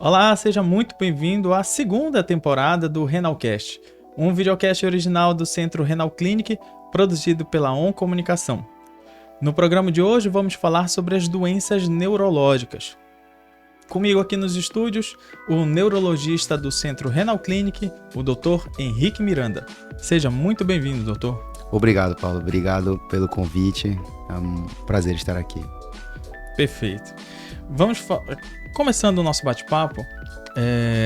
Olá, seja muito bem-vindo à segunda temporada do Renalcast, um videocast original do Centro Renal Clinic, produzido pela On Comunicação. No programa de hoje vamos falar sobre as doenças neurológicas. Comigo aqui nos estúdios, o neurologista do Centro Renal Clinic, o Dr. Henrique Miranda. Seja muito bem-vindo, doutor. Obrigado, Paulo. Obrigado pelo convite. É um prazer estar aqui. Perfeito. Começando o nosso bate-papo,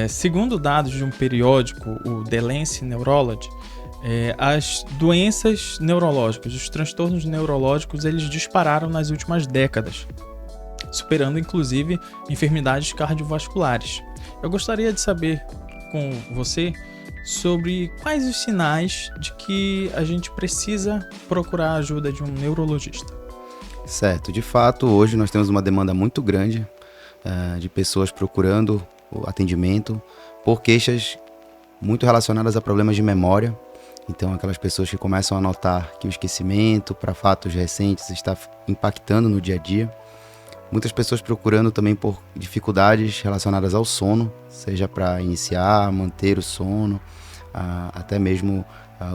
segundo dados de um periódico, o The Lancet Neurology, as doenças neurológicas, os transtornos neurológicos, eles dispararam nas últimas décadas, superando inclusive enfermidades cardiovasculares. Eu gostaria de saber com você sobre quais os sinais de que a gente precisa procurar a ajuda de um neurologista. Certo, de fato, hoje nós temos uma demanda muito grande de pessoas procurando o atendimento por queixas muito relacionadas a problemas de memória. Então, aquelas pessoas que começam a notar que o esquecimento para fatos recentes está impactando no dia a dia. Muitas pessoas procurando também por dificuldades relacionadas ao sono, seja para iniciar, manter o sono, até mesmo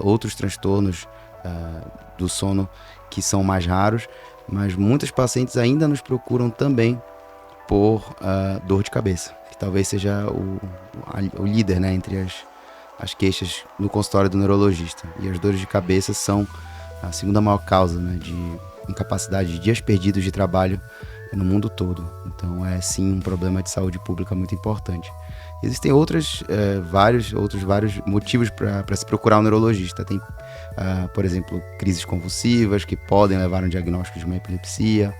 outros transtornos do sono que são mais raros, mas muitos pacientes ainda nos procuram também por dor de cabeça, que talvez seja o líder, né, entre as queixas no consultório do neurologista. E as dores de cabeça são a segunda maior causa, né, de incapacidade, de dias perdidos de trabalho no mundo todo. Então é sim um problema de saúde pública muito importante. Existem vários motivos para se procurar um neurologista. Tem, por exemplo, crises convulsivas que podem levar a um diagnóstico de uma epilepsia,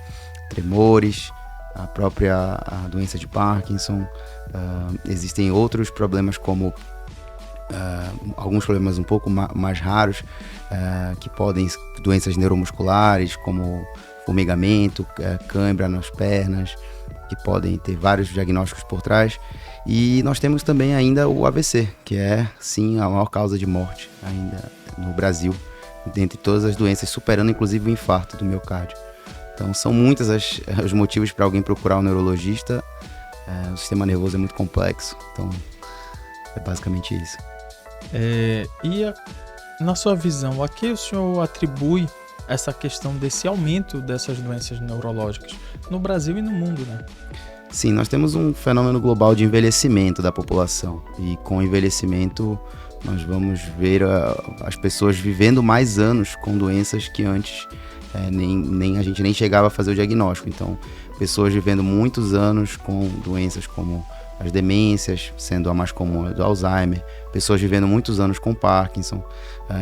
tremores, a própria doença de Parkinson. Existem outros problemas como alguns problemas um pouco mais raros, que podem doenças neuromusculares como formigamento, cãibra nas pernas, que podem ter vários diagnósticos por trás. E nós temos também ainda o AVC, que é sim a maior causa de morte ainda no Brasil, dentre todas as doenças, superando inclusive o infarto do miocárdio. Então são muitos os motivos para alguém procurar um neurologista. O sistema nervoso é muito complexo, então é basicamente isso. Na sua visão, a que o senhor atribui essa questão desse aumento dessas doenças neurológicas no Brasil e no mundo, né? Sim, nós temos um fenômeno global de envelhecimento da população, e com o envelhecimento nós vamos ver as pessoas vivendo mais anos com doenças que antes a gente nem chegava a fazer o diagnóstico. Então, pessoas vivendo muitos anos com doenças como as demências, sendo a mais comum a do Alzheimer, pessoas vivendo muitos anos com Parkinson,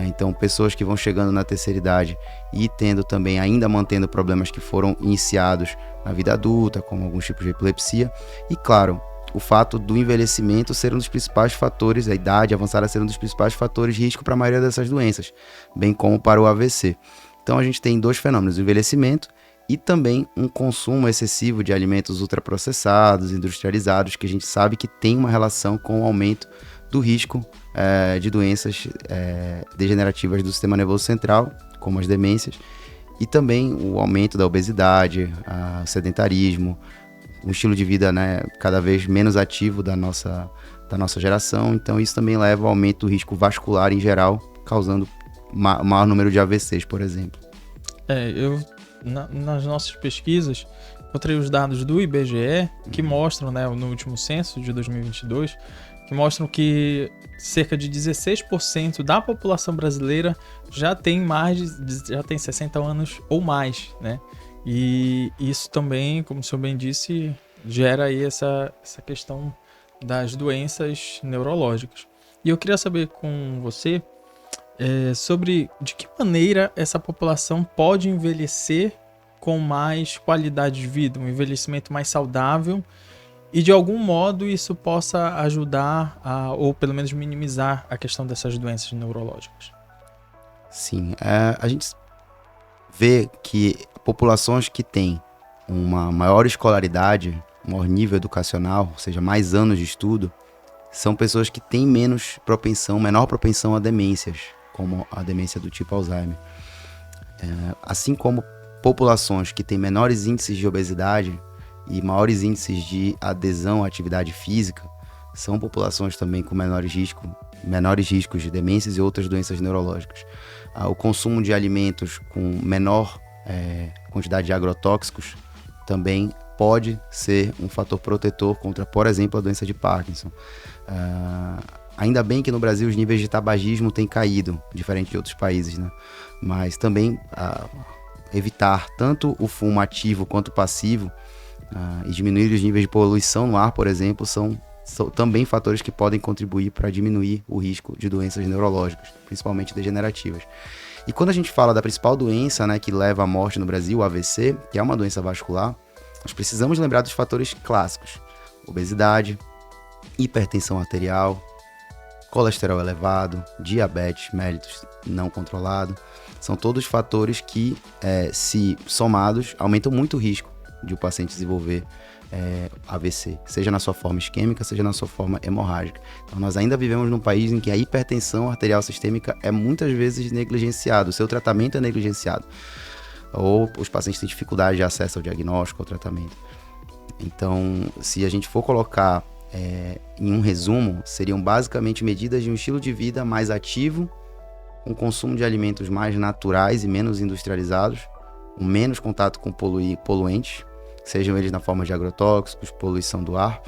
então pessoas que vão chegando na terceira idade e tendo também, ainda mantendo problemas que foram iniciados na vida adulta, como alguns tipos de epilepsia. E claro, o fato do envelhecimento ser um dos principais fatores, a idade avançada ser um dos principais fatores de risco para a maioria dessas doenças, bem como para o AVC. Então a gente tem dois fenômenos, o envelhecimento e também um consumo excessivo de alimentos ultraprocessados, industrializados, que a gente sabe que tem uma relação com o aumento do risco de doenças degenerativas do sistema nervoso central, como as demências, e também o aumento da obesidade, o sedentarismo, um estilo de vida, né, cada vez menos ativo da nossa geração. Então isso também leva ao aumento do risco vascular em geral, causando maior número de AVCs, por exemplo. Nas nossas pesquisas, encontrei os dados do IBGE que mostram, né, no último censo de 2022, que mostram que cerca de 16% da população brasileira já tem 60 anos ou mais, né? E isso também, como o senhor bem disse, gera aí essa questão das doenças neurológicas. E eu queria saber com você sobre de que maneira essa população pode envelhecer com mais qualidade de vida, um envelhecimento mais saudável, e de algum modo isso possa ajudar ou pelo menos minimizar a questão dessas doenças neurológicas. Sim, a gente vê que populações que têm uma maior escolaridade, um maior nível educacional, ou seja, mais anos de estudo, são pessoas que têm menor propensão a demências, como a demência do tipo Alzheimer. Assim como populações que têm menores índices de obesidade e maiores índices de adesão à atividade física são populações também com menores riscos de demências e outras doenças neurológicas. O consumo de alimentos com menor quantidade de agrotóxicos também pode ser um fator protetor contra, por exemplo, a doença de Parkinson. Ainda bem que no Brasil os níveis de tabagismo têm caído, diferente de outros países, né? Mas também evitar tanto o fumo ativo quanto passivo e diminuir os níveis de poluição no ar, por exemplo, são também fatores que podem contribuir para diminuir o risco de doenças neurológicas, principalmente degenerativas. E quando a gente fala da principal doença, né, que leva à morte no Brasil, o AVC, que é uma doença vascular, nós precisamos lembrar dos fatores clássicos: obesidade, hipertensão arterial, colesterol elevado, diabetes mellitus não controlado. São todos fatores que, se somados, aumentam muito o risco de o paciente desenvolver AVC, seja na sua forma isquêmica, seja na sua forma hemorrágica. Então, nós ainda vivemos num país em que a hipertensão arterial sistêmica é muitas vezes negligenciado, o seu tratamento é negligenciado, ou os pacientes têm dificuldade de acesso ao diagnóstico, ao tratamento. Então, se a gente for colocar em um resumo, seriam basicamente medidas de um estilo de vida mais ativo, com consumo de alimentos mais naturais e menos industrializados, com menos contato com poluentes, sejam eles na forma de agrotóxicos, poluição do ar,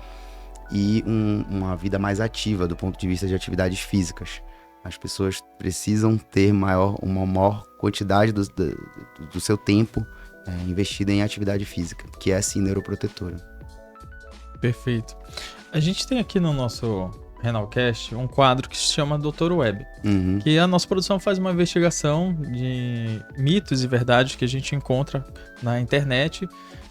e uma vida mais ativa do ponto de vista de atividades físicas. As pessoas precisam ter uma maior quantidade do seu tempo investido em atividade física, que é sim neuroprotetora. Perfeito. A gente tem aqui no nosso Renalcast um quadro que se chama Dr. Web, que a nossa produção faz uma investigação de mitos e verdades que a gente encontra na internet.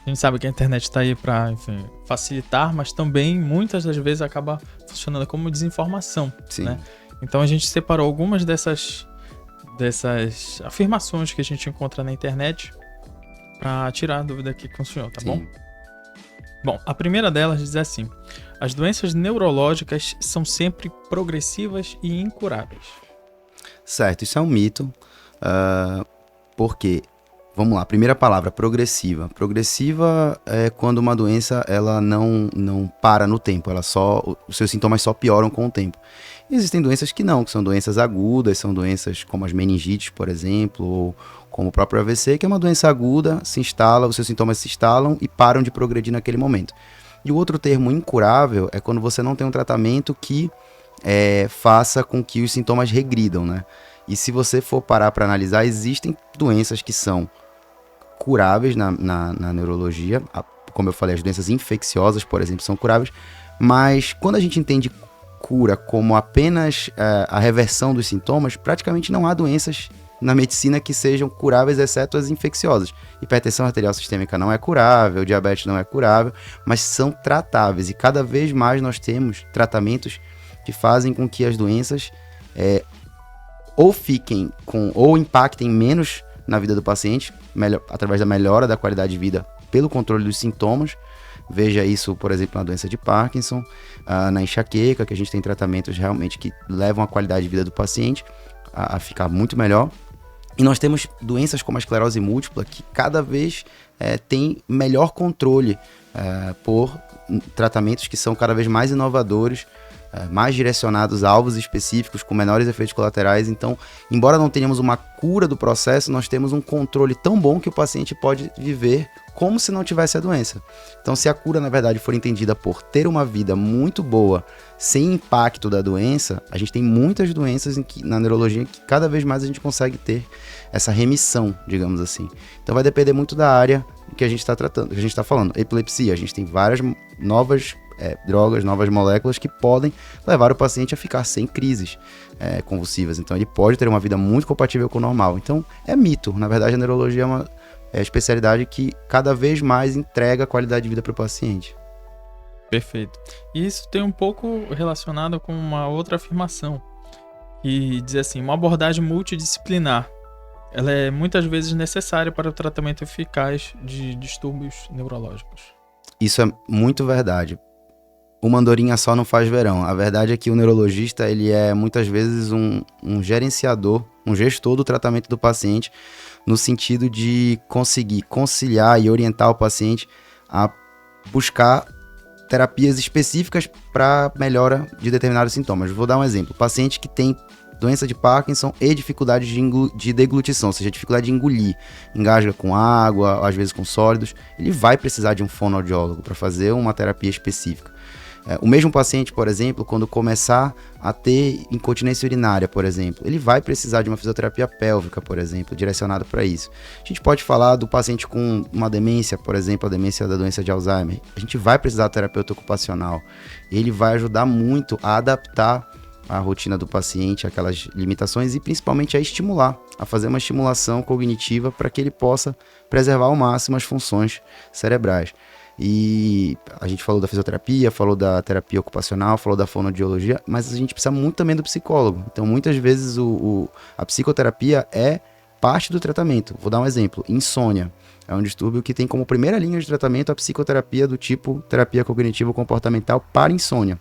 A gente sabe que a internet está aí para, enfim, facilitar, mas também muitas das vezes acaba funcionando como desinformação. Sim. Né? Então a gente separou algumas dessas afirmações que a gente encontra na internet para tirar a dúvida aqui com o senhor, tá bom? Bom, a primeira delas diz assim: as doenças neurológicas são sempre progressivas e incuráveis. Certo, isso é um mito, porque, vamos lá, primeira palavra, progressiva. Progressiva é quando uma doença ela não para no tempo, os seus sintomas só pioram com o tempo. E existem doenças que não, que são doenças agudas, são doenças como as meningites, por exemplo, ou como o próprio AVC, que é uma doença aguda, se instala, os seus sintomas se instalam e param de progredir naquele momento. E o outro termo incurável é quando você não tem um tratamento que faça com que os sintomas regridam, né? E se você for parar para analisar, existem doenças que são curáveis na neurologia, como eu falei, as doenças infecciosas, por exemplo, são curáveis, mas quando a gente entende cura como apenas a reversão dos sintomas, praticamente não há doenças na medicina que sejam curáveis, exceto as infecciosas. Hipertensão arterial sistêmica não é curável, diabetes não é curável, mas são tratáveis, e cada vez mais nós temos tratamentos que fazem com que as doenças ou impactem menos na vida do paciente, através da melhora da qualidade de vida pelo controle dos sintomas. Veja isso, por exemplo, na doença de Parkinson, na enxaqueca, que a gente tem tratamentos realmente que levam a qualidade de vida do paciente a ficar muito melhor. E nós temos doenças como a esclerose múltipla, que cada vez tem melhor controle por tratamentos que são cada vez mais inovadores, mais direcionados a alvos específicos, com menores efeitos colaterais. Então, embora não tenhamos uma cura do processo, nós temos um controle tão bom que o paciente pode viver como se não tivesse a doença. Então, se a cura, na verdade, for entendida por ter uma vida muito boa, sem impacto da doença, a gente tem muitas doenças na neurologia que cada vez mais a gente consegue ter essa remissão, digamos assim. Então, vai depender muito da área que a gente está tratando, que a gente está falando. Epilepsia, a gente tem várias novas drogas, novas moléculas que podem levar o paciente a ficar sem crises convulsivas. Então, ele pode ter uma vida muito compatível com o normal. Então, é mito. Na verdade, a neurologia é uma especialidade que cada vez mais entrega qualidade de vida para o paciente. Perfeito. E isso tem um pouco relacionado com uma outra afirmação, que diz assim: uma abordagem multidisciplinar, ela é muitas vezes necessária para o tratamento eficaz de distúrbios neurológicos. Isso é muito verdade. Uma andorinha só não faz verão. A verdade é que o neurologista, ele é muitas vezes um gerenciador, um gestor do tratamento do paciente, no sentido de conseguir conciliar e orientar o paciente a buscar terapias específicas para melhora de determinados sintomas. Vou dar um exemplo. Paciente que tem doença de Parkinson e dificuldade de deglutição, ou seja, dificuldade de engolir, engasga com água, às vezes com sólidos, ele vai precisar de um fonoaudiólogo para fazer uma terapia específica. O mesmo paciente, por exemplo, quando começar a ter incontinência urinária, por exemplo, ele vai precisar de uma fisioterapia pélvica, por exemplo, direcionada para isso. A gente pode falar do paciente com uma demência, por exemplo, a demência da doença de Alzheimer. A gente vai precisar de terapeuta ocupacional. Ele vai ajudar muito a adaptar a rotina do paciente, aquelas limitações e principalmente a estimular, a fazer uma estimulação cognitiva para que ele possa preservar ao máximo as funções cerebrais. E a gente falou da fisioterapia, falou da terapia ocupacional, falou da fonoaudiologia, mas a gente precisa muito também do psicólogo. Então, muitas vezes a psicoterapia é parte do tratamento. Vou dar um exemplo, insônia. É um distúrbio que tem como primeira linha de tratamento a psicoterapia do tipo terapia cognitivo-comportamental para insônia.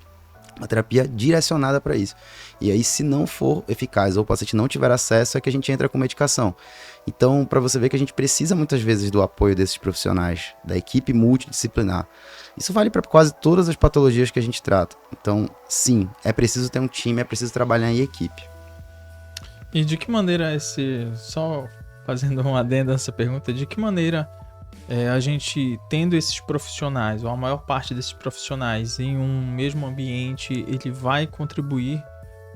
Uma terapia direcionada para isso. E aí, se não for eficaz ou o paciente não tiver acesso, é que a gente entra com medicação. Então, para você ver que a gente precisa muitas vezes do apoio desses profissionais, da equipe multidisciplinar. Isso vale para quase todas as patologias que a gente trata. Então, sim, é preciso ter um time, é preciso trabalhar em equipe. E de que maneira só fazendo um adendo a essa pergunta, de que maneira a gente tendo esses profissionais, ou a maior parte desses profissionais em um mesmo ambiente, ele vai contribuir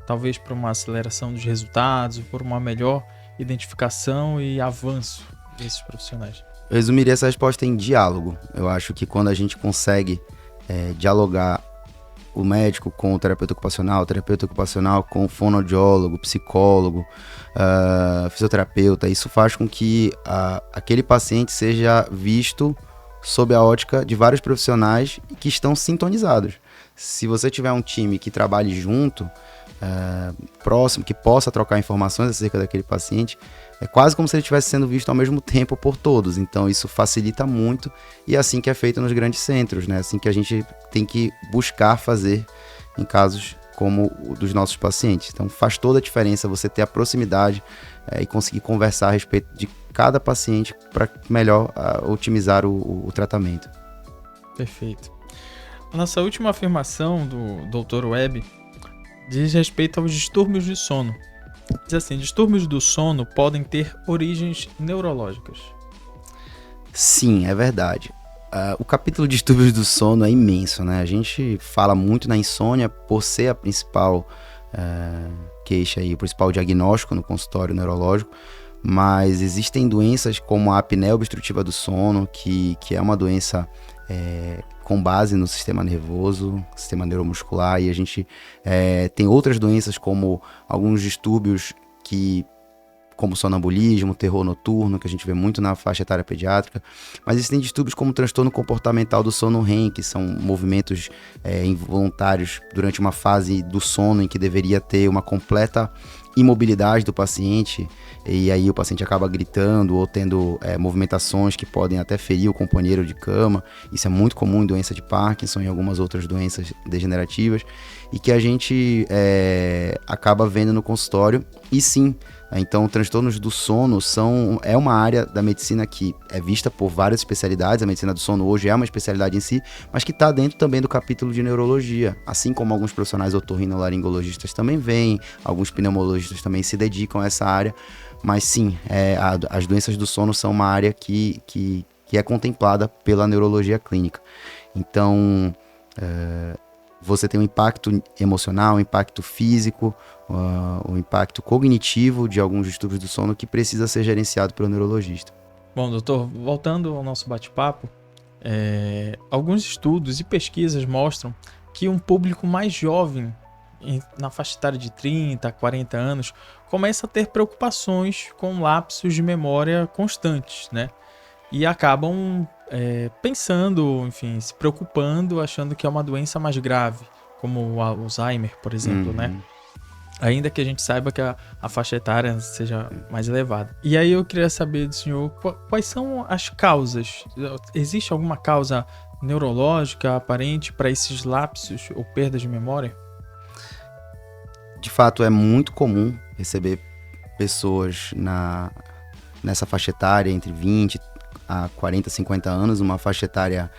talvez para uma aceleração dos resultados, por uma melhor identificação e avanço desses profissionais? Eu resumiria essa resposta em diálogo. Eu acho que quando a gente consegue dialogar o médico com o terapeuta ocupacional com o fonoaudiólogo, psicólogo, fisioterapeuta, isso faz com que aquele paciente seja visto sob a ótica de vários profissionais que estão sintonizados. Se você tiver um time que trabalhe junto, próximo, que possa trocar informações acerca daquele paciente, é quase como se ele estivesse sendo visto ao mesmo tempo por todos. Então isso facilita muito e é assim que é feito nos grandes centros, né? Assim que a gente tem que buscar fazer em casos como o dos nossos pacientes. Então faz toda a diferença você ter a proximidade e conseguir conversar a respeito de cada paciente para melhor otimizar o tratamento. Perfeito. A nossa última afirmação do Dr. Webb diz respeito aos distúrbios de sono. Diz assim: distúrbios do sono podem ter origens neurológicas. Sim, é verdade. O capítulo de distúrbios do sono é imenso, né? A gente fala muito na insônia por ser a principal queixa e o principal diagnóstico no consultório neurológico, mas existem doenças como a apneia obstrutiva do sono, que é uma doença com base no sistema nervoso, sistema neuromuscular, e a gente tem outras doenças como alguns distúrbios como sonambulismo, terror noturno, que a gente vê muito na faixa etária pediátrica, mas existem distúrbios como transtorno comportamental do sono REM, que são movimentos involuntários durante uma fase do sono em que deveria ter uma completa imobilidade do paciente, e aí o paciente acaba gritando ou tendo movimentações que podem até ferir o companheiro de cama. Isso é muito comum em doença de Parkinson e algumas outras doenças degenerativas, e que a gente acaba vendo no consultório. E sim, então transtornos do sono é uma área da medicina que é vista por várias especialidades. A medicina do sono hoje é uma especialidade em si, mas que está dentro também do capítulo de neurologia, assim como alguns profissionais otorrinolaringologistas também vêm, alguns pneumologistas também se dedicam a essa área. Mas sim, as doenças do sono são uma área que é contemplada pela neurologia clínica. Então, você tem um impacto emocional, um impacto físico, um impacto cognitivo de alguns distúrbios do sono que precisa ser gerenciado pelo neurologista. Bom, doutor, voltando ao nosso bate-papo, alguns estudos e pesquisas mostram que um público mais jovem, na faixa etária de 30 a 40 anos, começa a ter preocupações com lapsos de memória constantes, né? E acabam pensando, enfim, se preocupando, achando que é uma doença mais grave, como o Alzheimer, por exemplo, né? Ainda que a gente saiba que a faixa etária seja mais elevada. E aí eu queria saber do senhor, quais são as causas? Existe alguma causa neurológica aparente para esses lapsos ou perdas de memória? De fato, é muito comum receber pessoas nessa faixa etária entre 20 a 40, 50 anos, uma faixa etária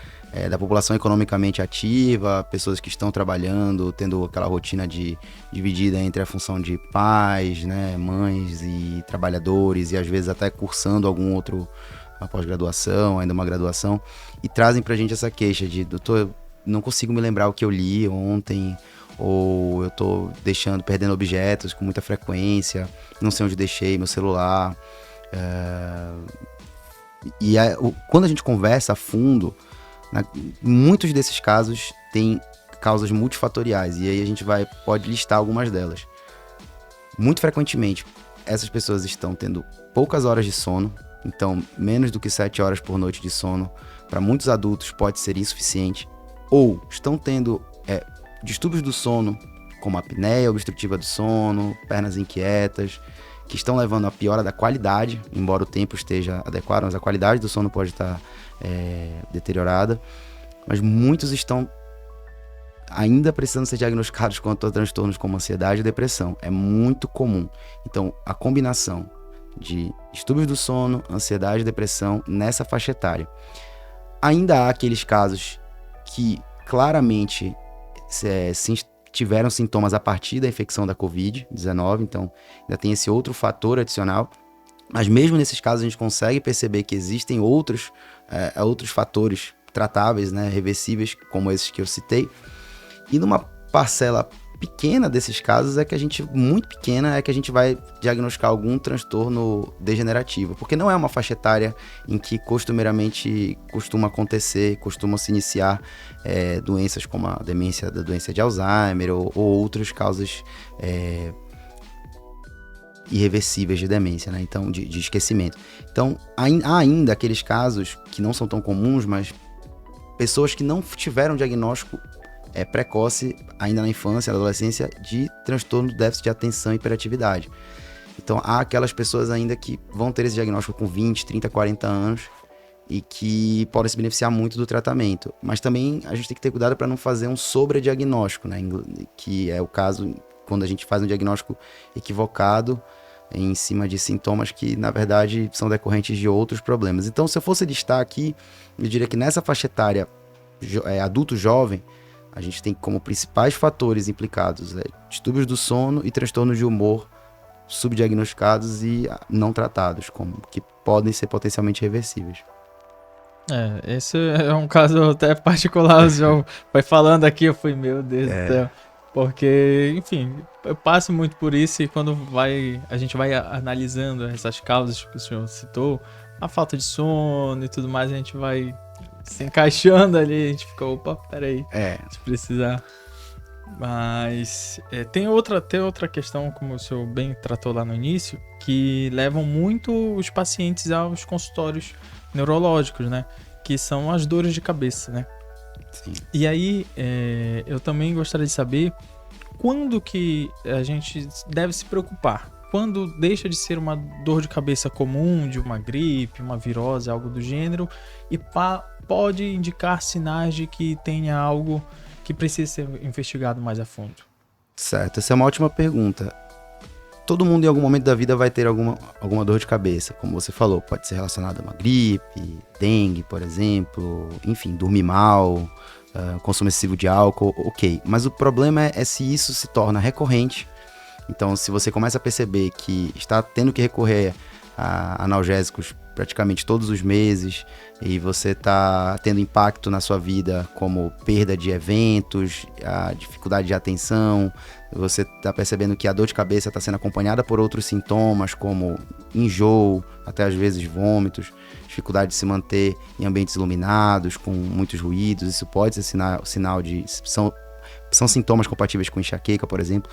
da população economicamente ativa, pessoas que estão trabalhando, tendo aquela rotina dividida entre a função de pais, né, mães e trabalhadores, e às vezes até cursando algum outro pós-graduação, ainda uma graduação, e trazem pra gente essa queixa de, doutor, eu não consigo me lembrar o que eu li ontem, ou eu tô perdendo objetos com muita frequência, não sei onde deixei meu celular. Quando a gente conversa a fundo, muitos desses casos têm causas multifatoriais, e aí a gente pode listar algumas delas. Muito frequentemente, essas pessoas estão tendo poucas horas de sono, então menos do que 7 horas por noite de sono, para muitos adultos pode ser insuficiente, ou estão tendo distúrbios do sono, como apneia obstrutiva do sono, pernas inquietas, que estão levando a piora da qualidade, embora o tempo esteja adequado, mas a qualidade do sono pode estar deteriorada. Mas muitos estão ainda precisando ser diagnosticados com transtornos como ansiedade e depressão. É muito comum. Então, a combinação de distúrbios do sono, ansiedade e depressão nessa faixa etária. Ainda há aqueles casos que claramente tiveram sintomas a partir da infecção da Covid-19, então ainda tem esse outro fator adicional, mas mesmo nesses casos a gente consegue perceber que existem outros fatores tratáveis, né, reversíveis, como esses que eu citei, e numa parcela pequena desses casos muito pequena, é que a gente vai diagnosticar algum transtorno degenerativo, porque não é uma faixa etária em que costumeiramente costumam se iniciar doenças como a doença de Alzheimer ou outras causas irreversíveis de demência, né? Então, de esquecimento. Então, há ainda aqueles casos que não são tão comuns, mas pessoas que não tiveram diagnóstico precoce, ainda na infância, na adolescência, de transtorno do déficit de atenção e hiperatividade. Então, há aquelas pessoas ainda que vão ter esse diagnóstico com 20, 30, 40 anos e que podem se beneficiar muito do tratamento. Mas também a gente tem que ter cuidado para não fazer um sobrediagnóstico, né? Que é o caso quando a gente faz um diagnóstico equivocado em cima de sintomas que, na verdade, são decorrentes de outros problemas. Então, se eu fosse listar aqui, eu diria que nessa faixa etária adulto jovem, a gente tem como principais fatores implicados distúrbios do sono e transtornos de humor subdiagnosticados e não tratados, que podem ser potencialmente reversíveis. Esse é um caso até particular, o senhor foi falando aqui, eu fui, meu Deus do céu. Porque, enfim, eu passo muito por isso e quando a gente vai analisando essas causas que o senhor citou, a falta de sono e tudo mais, a gente vai se encaixando ali, a gente fica, opa, peraí, se precisar. Mas tem outra questão, como o senhor bem tratou lá no início, que levam muito os pacientes aos consultórios neurológicos, né? Que são as dores de cabeça, né? Sim. E aí, eu também gostaria de saber quando que a gente deve se preocupar. Quando deixa de ser uma dor de cabeça comum, de uma gripe, uma virose, algo do gênero, e pode indicar sinais de que tenha algo que precisa ser investigado mais a fundo. Certo, essa é uma ótima pergunta. Todo mundo em algum momento da vida vai ter alguma dor de cabeça, como você falou, pode ser relacionado a uma gripe, dengue, por exemplo, enfim, dormir mal, consumo excessivo de álcool, ok. Mas o problema é se isso se torna recorrente. Então, se você começa a perceber que está tendo que recorrer a analgésicos praticamente todos os meses e você está tendo impacto na sua vida, como perda de eventos, a dificuldade de atenção, você está percebendo que a dor de cabeça está sendo acompanhada por outros sintomas, como enjoo, até às vezes vômitos, dificuldade de se manter em ambientes iluminados, com muitos ruídos, isso pode ser sinal de... São sintomas compatíveis com enxaqueca, por exemplo.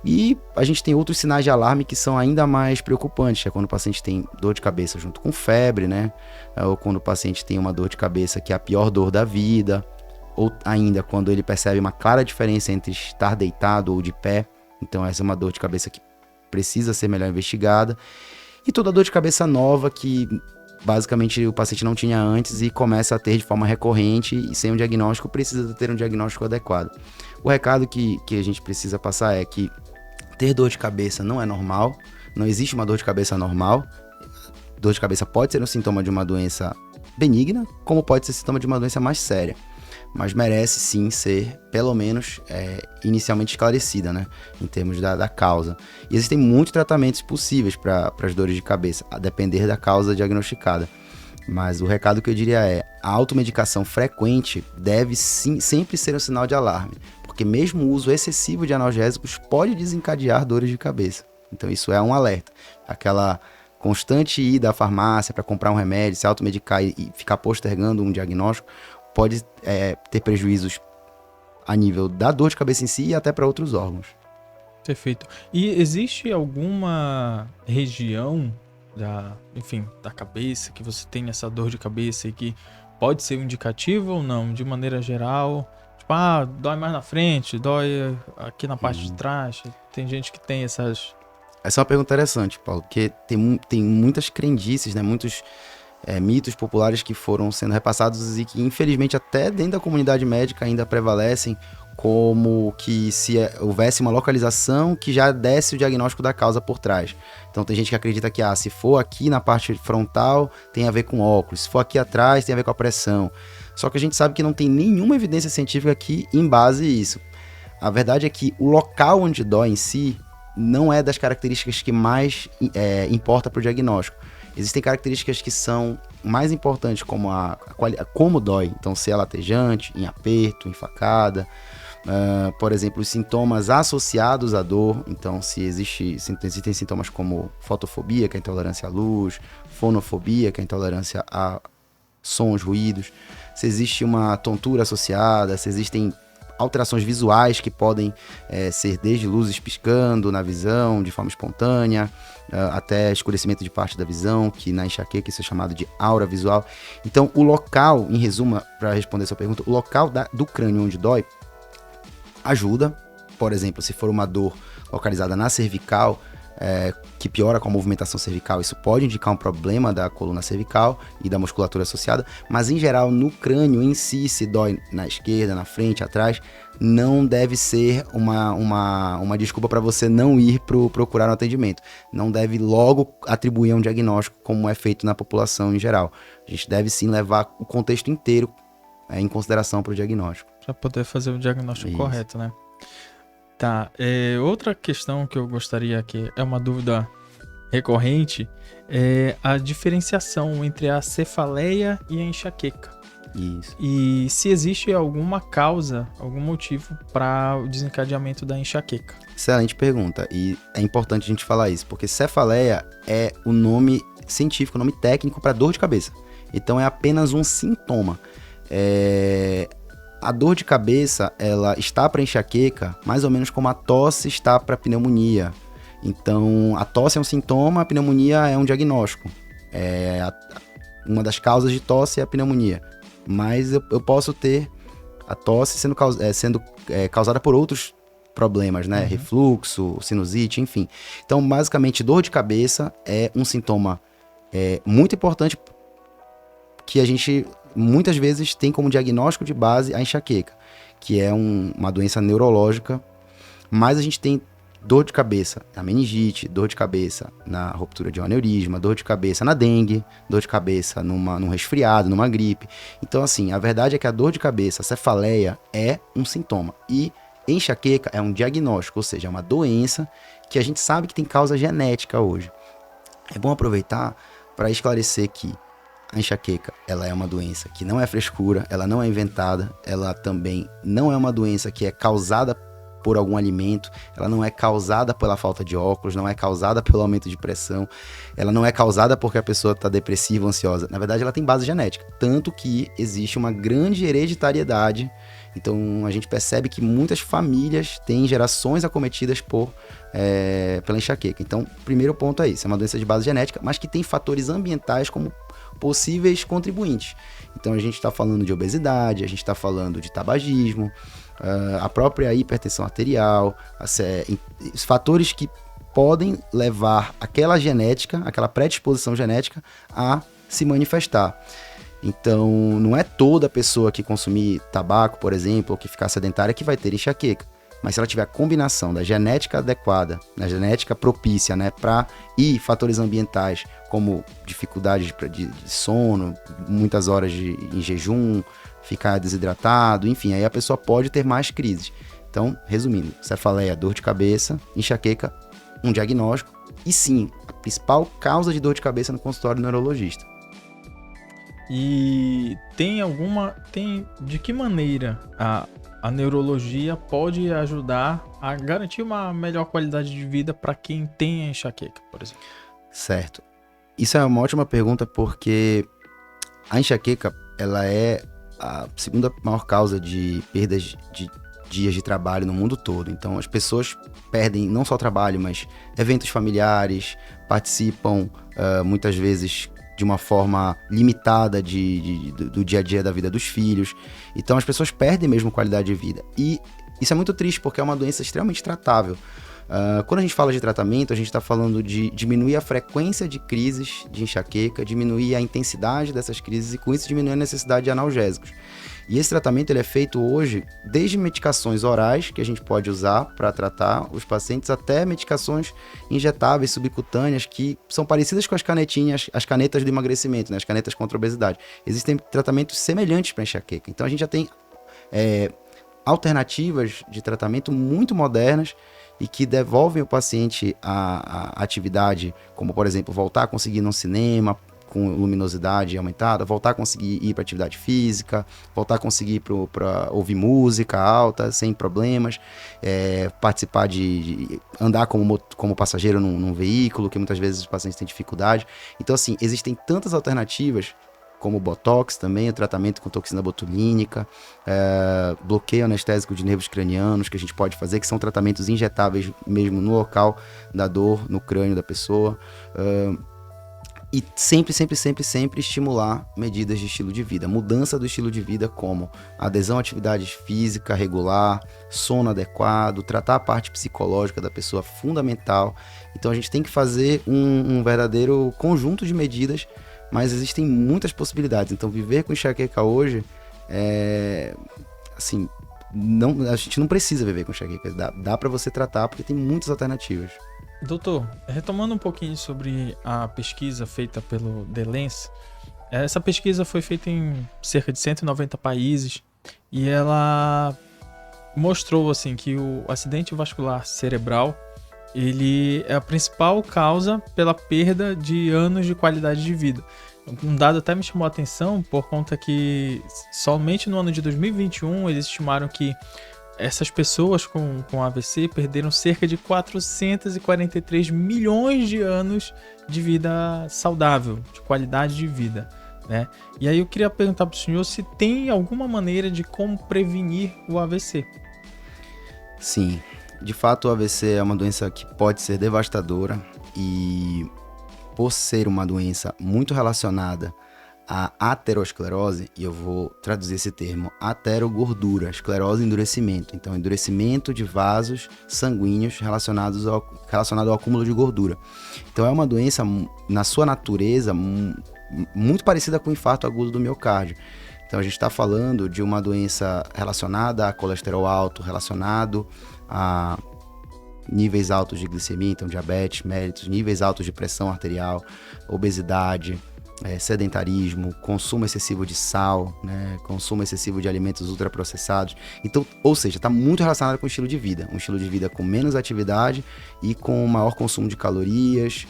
E a gente tem outros sinais de alarme que são ainda mais preocupantes, é quando o paciente tem dor de cabeça junto com febre, né? Ou quando o paciente tem uma dor de cabeça que é a pior dor da vida, ou ainda quando ele percebe uma clara diferença entre estar deitado ou de pé. Então essa é uma dor de cabeça que precisa ser melhor investigada. E toda dor de cabeça nova que basicamente o paciente não tinha antes e começa a ter de forma recorrente e sem um diagnóstico, precisa ter um diagnóstico adequado. O recado que a gente precisa passar é que ter dor de cabeça não é normal, não existe uma dor de cabeça normal. Dor de cabeça pode ser um sintoma de uma doença benigna, como pode ser sintoma de uma doença mais séria. Mas merece sim ser, pelo menos, inicialmente esclarecida, né? Em termos da causa. E existem muitos tratamentos possíveis para as dores de cabeça, a depender da causa diagnosticada. Mas o recado que eu diria é, a automedicação frequente deve sim, sempre ser um sinal de alarme, porque mesmo o uso excessivo de analgésicos pode desencadear dores de cabeça. Então isso é um alerta. Aquela constante ida à farmácia para comprar um remédio, se automedicar e ficar postergando um diagnóstico, pode ter prejuízos a nível da dor de cabeça em si e até para outros órgãos. Perfeito. E existe alguma região da cabeça que você tem essa dor de cabeça e que pode ser um indicativo ou não? De maneira geral, tipo, dói mais na frente, dói aqui na parte de trás. Tem gente que tem essas... Essa é uma pergunta interessante, Paulo, porque tem muitas crendices, né? Muitos mitos populares que foram sendo repassados e que, infelizmente, até dentro da comunidade médica ainda prevalecem, como que se houvesse uma localização que já desse o diagnóstico da causa por trás. Então tem gente que acredita que se for aqui na parte frontal, tem a ver com óculos, se for aqui atrás, tem a ver com a pressão. Só que a gente sabe que não tem nenhuma evidência científica que embase isso. A verdade é que o local onde dói em si não é das características que mais importa para o diagnóstico. Existem características que são mais importantes, como como dói. Então, se é latejante, em aperto, em facada. Por exemplo, os sintomas associados à dor. Então, se existem sintomas como fotofobia, que é a intolerância à luz, fonofobia, que é a intolerância a sons, ruídos. Se existe uma tontura associada, se existem alterações visuais que podem ser desde luzes piscando na visão de forma espontânea, até escurecimento de parte da visão, que na enxaqueca isso é chamado de aura visual. Então, o local, em resumo, para responder essa pergunta, o local do crânio onde dói ajuda. Por exemplo, se for uma dor localizada na cervical, que piora com a movimentação cervical, isso pode indicar um problema da coluna cervical e da musculatura associada, mas em geral no crânio em si, se dói na esquerda, na frente, atrás, não deve ser uma desculpa para você não ir procurar um atendimento. Não deve logo atribuir um diagnóstico como é feito na população em geral. A gente deve sim levar o contexto inteiro em consideração para o diagnóstico. Para poder fazer o diagnóstico correto, né? Tá, outra questão que eu gostaria, que é uma dúvida recorrente, é a diferenciação entre a cefaleia e a enxaqueca. Isso. E se existe alguma causa, algum motivo para o desencadeamento da enxaqueca. Excelente pergunta, e é importante a gente falar isso, porque cefaleia é o nome científico, o nome técnico para dor de cabeça. Então é apenas um sintoma. A dor de cabeça, ela está para enxaqueca mais ou menos como a tosse está para pneumonia. Então, a tosse é um sintoma, a pneumonia é um diagnóstico. Uma das causas de tosse é a pneumonia. Mas eu posso ter a tosse sendo causada por outros problemas, né? Uhum. Refluxo, sinusite, enfim. Então, basicamente, dor de cabeça é um sintoma muito importante que a gente muitas vezes tem como diagnóstico de base a enxaqueca, que é uma doença neurológica, mas a gente tem dor de cabeça na meningite, dor de cabeça na ruptura de um aneurisma, dor de cabeça na dengue, dor de cabeça num resfriado, numa gripe. Então, assim, a verdade é que a dor de cabeça, a cefaleia, é um sintoma. E enxaqueca é um diagnóstico, ou seja, é uma doença que a gente sabe que tem causa genética hoje. É bom aproveitar para esclarecer que a enxaqueca, ela é uma doença que não é frescura, ela não é inventada, ela também não é uma doença que é causada por algum alimento, ela não é causada pela falta de óculos, não é causada pelo aumento de pressão, ela não é causada porque a pessoa está depressiva ou ansiosa. Na verdade, ela tem base genética, tanto que existe uma grande hereditariedade. Então, a gente percebe que muitas famílias têm gerações acometidas pela enxaqueca. Então, o primeiro ponto é isso, é uma doença de base genética, mas que tem fatores ambientais como possíveis contribuintes. Então, a gente está falando de obesidade, a gente está falando de tabagismo, a própria hipertensão arterial, os fatores que podem levar aquela genética, aquela predisposição genética a se manifestar. Então, não é toda pessoa que consumir tabaco, por exemplo, ou que ficar sedentária que vai ter enxaqueca. Mas se ela tiver a combinação da genética adequada, da genética propícia, né, e fatores ambientais, como dificuldade de sono, muitas horas em jejum, ficar desidratado, enfim, aí a pessoa pode ter mais crises. Então, resumindo, cefaleia, dor de cabeça, enxaqueca, um diagnóstico e sim, a principal causa de dor de cabeça no consultório do neurologista. E de que maneira a neurologia pode ajudar a garantir uma melhor qualidade de vida para quem tem a enxaqueca, por exemplo? Certo. Isso é uma ótima pergunta porque a enxaqueca, ela é a segunda maior causa de perdas de dias de trabalho no mundo todo. Então, as pessoas perdem não só trabalho, mas eventos familiares, participam muitas vezes de uma forma limitada do dia a dia da vida dos filhos. Então, as pessoas perdem mesmo qualidade de vida. E isso é muito triste, porque é uma doença extremamente tratável. Quando a gente fala de tratamento, a gente está falando de diminuir a frequência de crises de enxaqueca, diminuir a intensidade dessas crises e, com isso, diminuir a necessidade de analgésicos. E esse tratamento ele é feito hoje desde medicações orais, que a gente pode usar para tratar os pacientes, até medicações injetáveis, subcutâneas, que são parecidas com as canetinhas, as canetas do emagrecimento, né? As canetas contra a obesidade. Existem tratamentos semelhantes para enxaqueca. Então, a gente já tem alternativas de tratamento muito modernas e que devolvem o paciente a atividade, como, por exemplo, voltar a conseguir ir no cinema, com luminosidade aumentada, voltar a conseguir ir para atividade física, voltar a conseguir para ouvir música alta, sem problemas, participar de andar como passageiro num veículo, que muitas vezes os pacientes têm dificuldade. Então, assim, existem tantas alternativas, como o Botox também, o tratamento com toxina botulínica, bloqueio anestésico de nervos cranianos, que a gente pode fazer, que são tratamentos injetáveis mesmo no local da dor, no crânio da pessoa. E sempre estimular medidas de estilo de vida, mudança do estilo de vida, como adesão à atividade física regular, sono adequado, tratar a parte psicológica da pessoa, fundamental. Então a gente tem que fazer um verdadeiro conjunto de medidas, mas existem muitas possibilidades. Então viver com enxaqueca hoje assim, a gente não precisa viver com enxaqueca, dá para você tratar porque tem muitas alternativas. Doutor, retomando um pouquinho sobre a pesquisa feita pelo The Lancet, essa pesquisa foi feita em cerca de 190 países e ela mostrou assim, que o acidente vascular cerebral ele é a principal causa pela perda de anos de qualidade de vida. Um dado até me chamou a atenção por conta que somente no ano de 2021 eles estimaram que essas pessoas com AVC perderam cerca de 443 milhões de anos de vida saudável, de qualidade de vida, né? E aí eu queria perguntar para o senhor se tem alguma maneira de como prevenir o AVC. Sim, de fato o AVC é uma doença que pode ser devastadora e, por ser uma doença muito relacionada a aterosclerose, e eu vou traduzir esse termo, aterogordura, esclerose e endurecimento. Então, endurecimento de vasos sanguíneos relacionado ao acúmulo de gordura. Então, é uma doença, na sua natureza, muito parecida com o infarto agudo do miocárdio. Então, a gente está falando de uma doença relacionada a colesterol alto, relacionado a níveis altos de glicemia, então diabetes, mellitus, níveis altos de pressão arterial, obesidade, sedentarismo, consumo excessivo de sal, né, consumo excessivo de alimentos ultraprocessados. Então, ou seja, está muito relacionado com o estilo de vida. Um estilo de vida com menos atividade e com maior consumo de calorias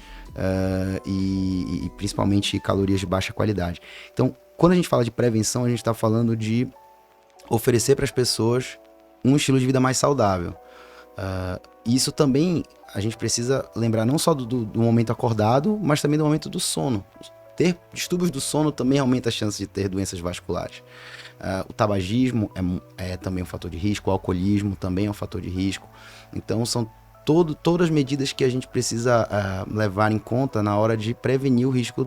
e principalmente calorias de baixa qualidade. Então, quando a gente fala de prevenção, a gente está falando de oferecer para as pessoas um estilo de vida mais saudável. Isso também a gente precisa lembrar não só do momento acordado, mas também do momento do sono. Ter distúrbios do sono também aumenta a chance de ter doenças vasculares. O tabagismo é também um fator de risco, o alcoolismo também é um fator de risco. Então, são todas as medidas que a gente precisa levar em conta na hora de prevenir o risco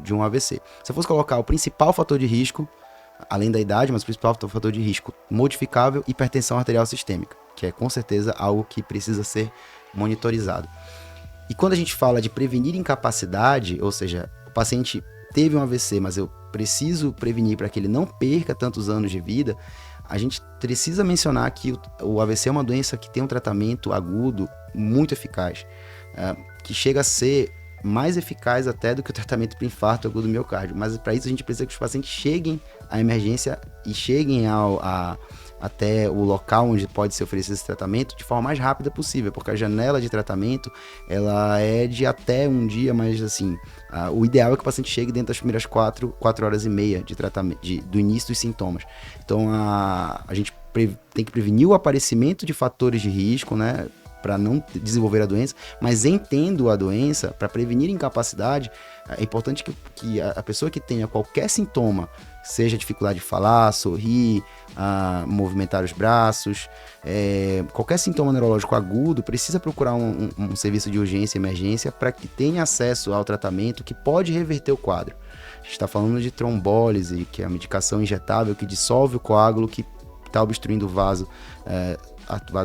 de um AVC. Se eu fosse colocar o principal fator de risco, além da idade, mas o principal fator de risco modificável, hipertensão arterial sistêmica, que é com certeza algo que precisa ser monitorizado. E quando a gente fala de prevenir incapacidade, ou seja, o paciente teve um AVC, mas eu preciso prevenir para que ele não perca tantos anos de vida, a gente precisa mencionar que o AVC é uma doença que tem um tratamento agudo muito eficaz, que chega a ser mais eficaz até do que o tratamento para infarto agudo do miocárdio. Mas para isso a gente precisa que os pacientes cheguem à emergência e cheguem até o local onde pode ser oferecido esse tratamento de forma mais rápida possível, porque a janela de tratamento ela é de até um dia, mas assim, o ideal é que o paciente chegue dentro das primeiras 4 horas e meia de tratamento, do início dos sintomas. Então a gente tem que prevenir o aparecimento de fatores de risco, né, para não desenvolver a doença, mas entendo a doença, para prevenir incapacidade, é importante que a pessoa que tenha qualquer sintoma, seja dificuldade de falar, sorrir, movimentar os braços, qualquer sintoma neurológico agudo, precisa procurar um serviço de urgência e emergência para que tenha acesso ao tratamento que pode reverter o quadro. A gente está falando de trombólise, que é a medicação injetável que dissolve o coágulo que está obstruindo o vaso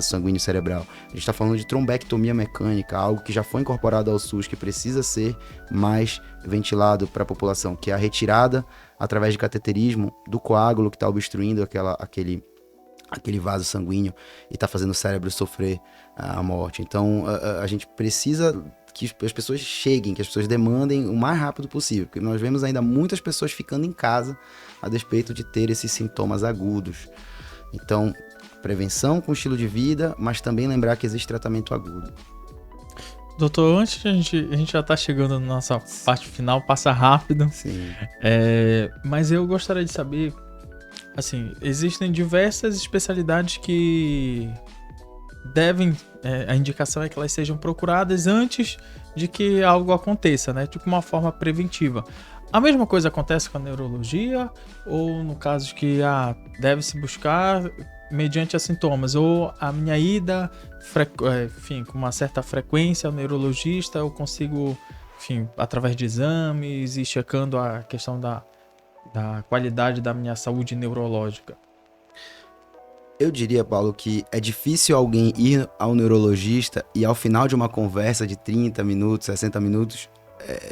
sanguíneo cerebral. A gente está falando de trombectomia mecânica, algo que já foi incorporado ao SUS, que precisa ser mais ventilado para a população, que é a retirada, através de cateterismo, do coágulo que está obstruindo aquele vaso sanguíneo e está fazendo o cérebro sofrer a morte. Então, a gente precisa que as pessoas cheguem, que as pessoas demandem o mais rápido possível, porque nós vemos ainda muitas pessoas ficando em casa a despeito de ter esses sintomas agudos. Então, prevenção com estilo de vida, mas também lembrar que existe tratamento agudo. Doutor, antes a gente já está chegando na nossa parte final, passa rápido. Sim. Mas eu gostaria de saber, assim, existem diversas especialidades que devem, a indicação é que elas sejam procuradas antes de que algo aconteça, né? De uma forma preventiva. A mesma coisa acontece com a neurologia, ou no caso de que deve-se buscar mediante os sintomas, ou a minha ida, com uma certa frequência ao neurologista, eu consigo, através de exames e checando a questão da qualidade da minha saúde neurológica. Eu diria, Paulo, que é difícil alguém ir ao neurologista e ao final de uma conversa de 30 minutos, 60 minutos,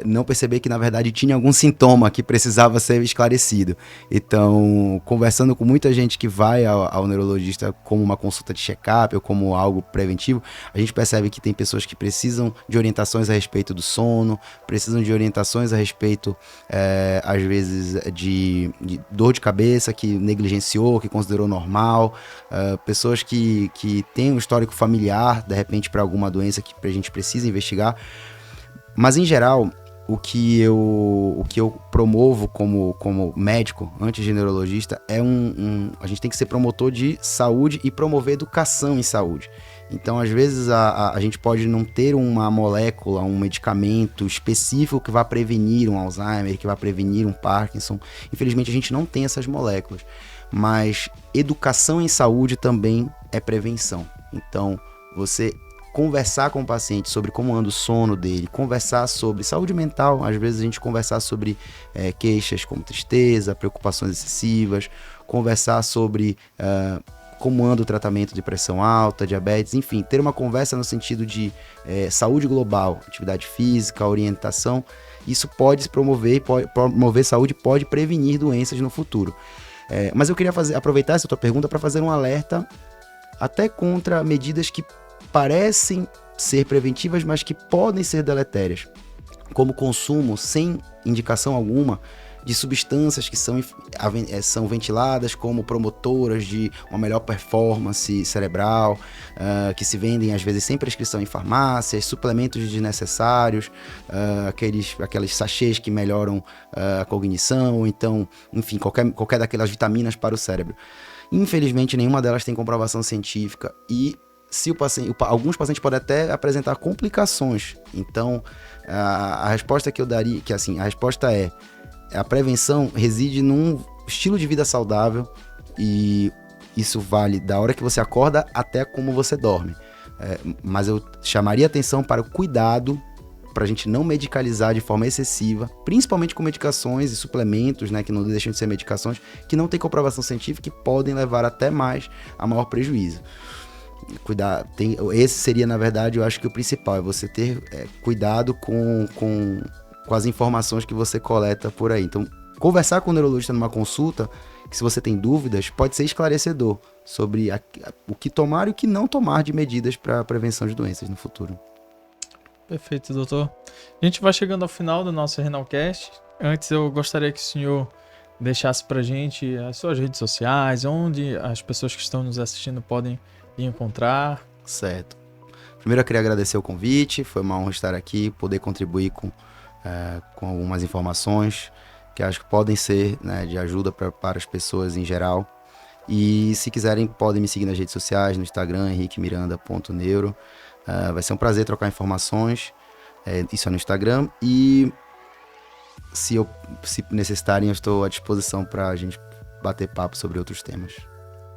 não perceber que na verdade tinha algum sintoma que precisava ser esclarecido. Então, conversando com muita gente que vai ao neurologista como uma consulta de check-up ou como algo preventivo, a gente percebe que tem pessoas que precisam de orientações a respeito do sono, precisam de orientações a respeito, às vezes, de dor de cabeça que negligenciou, que considerou normal, pessoas que têm um histórico familiar, de repente, para alguma doença que a gente precisa investigar. Mas, em geral, o que eu promovo como médico, antes de neurologista, a gente tem que ser promotor de saúde e promover educação em saúde. Então, às vezes, a gente pode não ter uma molécula, um medicamento específico que vá prevenir um Alzheimer, que vá prevenir um Parkinson. Infelizmente, a gente não tem essas moléculas. Mas educação em saúde também é prevenção. Então, você conversar com o paciente sobre como anda o sono dele, conversar sobre saúde mental, às vezes a gente conversar sobre queixas como tristeza, preocupações excessivas, conversar sobre como anda o tratamento de pressão alta, diabetes, enfim, ter uma conversa no sentido de saúde global, atividade física, orientação, isso pode promover saúde, pode prevenir doenças no futuro. Mas eu queria aproveitar essa tua pergunta para fazer um alerta até contra medidas que parecem ser preventivas, mas que podem ser deletérias, como consumo sem indicação alguma de substâncias que são ventiladas como promotoras de uma melhor performance cerebral, que se vendem às vezes sem prescrição em farmácias, suplementos desnecessários, aqueles sachês que melhoram a cognição, então, enfim, qualquer daquelas vitaminas para o cérebro. Infelizmente, nenhuma delas tem comprovação científica e alguns pacientes podem até apresentar complicações. Então, a resposta que eu daria, a resposta é: a prevenção reside num estilo de vida saudável e isso vale da hora que você acorda até como você dorme. Mas eu chamaria atenção para o cuidado, para a gente não medicalizar de forma excessiva, principalmente com medicações e suplementos, né, que não deixam de ser medicações, que não têm comprovação científica e que podem levar até mais a maior prejuízo. Esse seria, na verdade, eu acho que o principal, é você ter cuidado com as informações que você coleta por aí. Então, conversar com o neurologista numa consulta, que se você tem dúvidas, pode ser esclarecedor sobre o que tomar e o que não tomar de medidas para prevenção de doenças no futuro. Perfeito, doutor. A gente vai chegando ao final do nosso Renalcast. Antes eu gostaria que o senhor deixasse pra gente as suas redes sociais, onde as pessoas que estão nos assistindo podem lhe encontrar. Certo. Primeiro eu queria agradecer o convite, foi uma honra estar aqui, poder contribuir com algumas informações que acho que podem ser, né, de ajuda para as pessoas em geral. E se quiserem, podem me seguir nas redes sociais, no Instagram, henriquemiranda.neuro. Vai ser um prazer trocar informações, isso é no Instagram. E se necessitarem, eu estou à disposição para a gente bater papo sobre outros temas.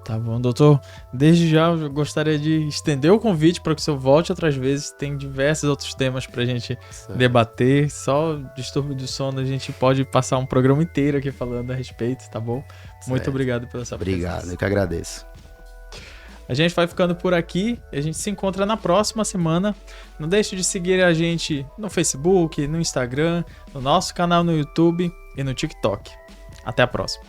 Tá bom, doutor. Desde já eu gostaria de estender o convite para que o senhor volte outras vezes. Tem diversos outros temas para a gente debater. Só distúrbio do sono, a gente pode passar um programa inteiro aqui falando a respeito, tá bom? Certo. Muito obrigado pela sua presença. Obrigado, eu que agradeço. A gente vai ficando por aqui. A gente se encontra na próxima semana. Não deixe de seguir a gente no Facebook, no Instagram, no nosso canal no YouTube e no TikTok. Até a próxima.